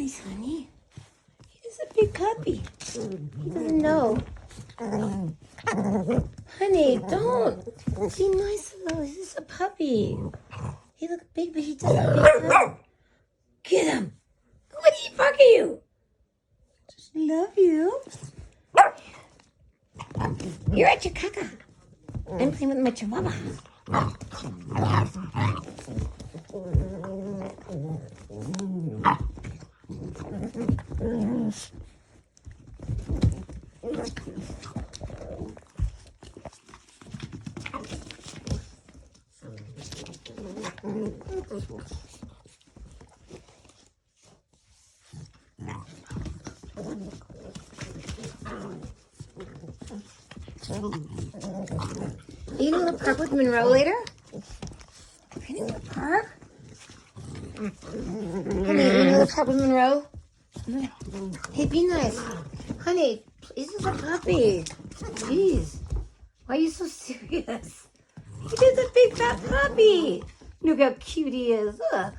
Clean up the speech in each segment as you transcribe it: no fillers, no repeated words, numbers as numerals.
nice, honey. He's a big puppy. He doesn't know. Honey, don't. Be nice though. He's just a puppy. He looks big, but he's just a big puppy. Get him. What are you barking you? Just love you. You're at your caca. I'm playing with my Chihuahua. Are you gonna go to the park with Monroe later? Are you gonna go to the park? Honey, are you gonna go to the park with Monroe? Hey, be nice. Honey, he's just a puppy. Jeez. Why are you so serious? He's just a big fat puppy. Look how cute he is. Look.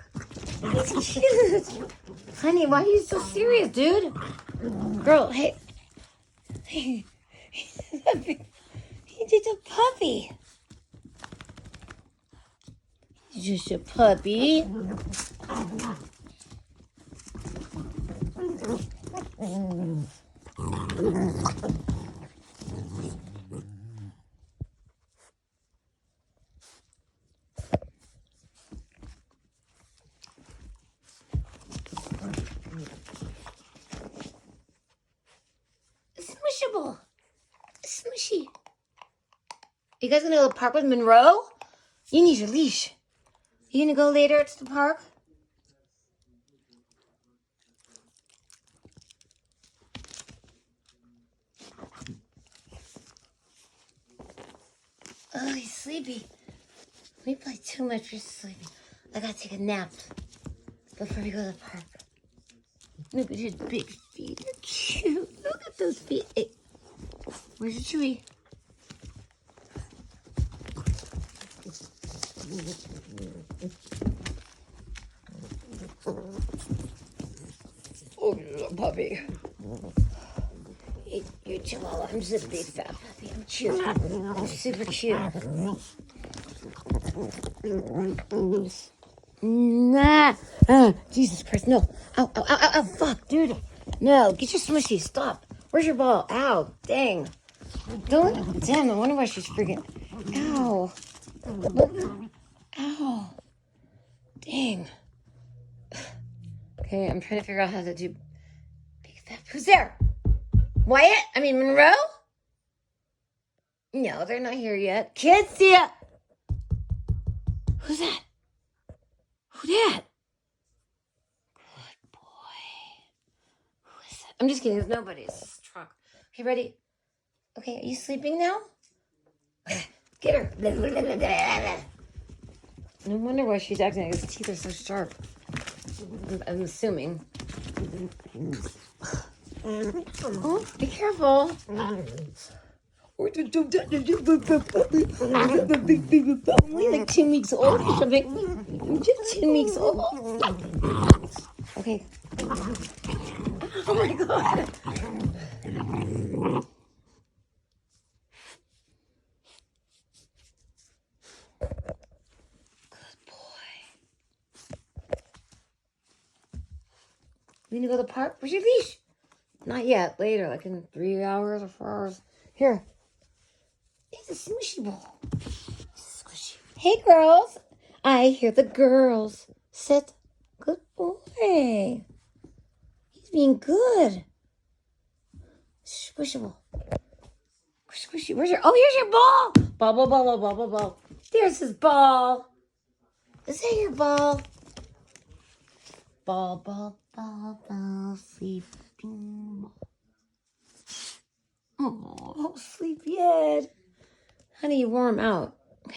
He's cute. Honey, why are you so serious, dude? Girl, hey. He's just a puppy. He's just a puppy. Smushable. Smushy. You guys gonna go to the park with Monroe? You need your leash. You gonna go later to the park? Oh, he's sleepy. We play too much for sleeping. I gotta take a nap before we go to the park. Look at his big feet. They're cute. Look at those feet. Hey, where's your Chewy? Oh, you little puppy. Hey, you're Chihuahua. I'm just a big fat puppy. I'm cute. I'm super cute. Nah. Jesus Christ, no. Ow, ow, ow, ow, fuck, dude. No, get your smushy. Stop. Where's your ball? Ow, dang. Don't. Damn, I wonder why she's freaking. Ow. Ow. Dang. Okay, I'm trying to figure out how to do big fat. Who's there? Wyatt? I mean, Monroe? No, they're not here yet. Kids, see ya. Who's that? Who that? Good boy. Who is that? I'm just kidding. There's nobody. It's this truck. Okay, ready? Okay, are you sleeping now? Get her. No wonder why she's acting like his teeth are so sharp. I'm assuming. Oh, be careful. Only like 2 weeks old or something. I'm just 2 weeks old. Okay. Oh my God. Good boy. You gonna go to the park? Where's your leash? Not yet. Later, like in 3 hours or 4 hours. Here. It's a smushy ball. Squishy. Hey, girls. I hear the girls. Sit. Good boy. He's being good. Squishable. Squishy. Where's your... Oh, here's your ball. Ball, ball, ball, ball, ball, ball, ball. There's his ball. Is that your ball? Ball, ball, ball, ball. Sleeping ball. Oh, sleepy head. Honey, you wore him out.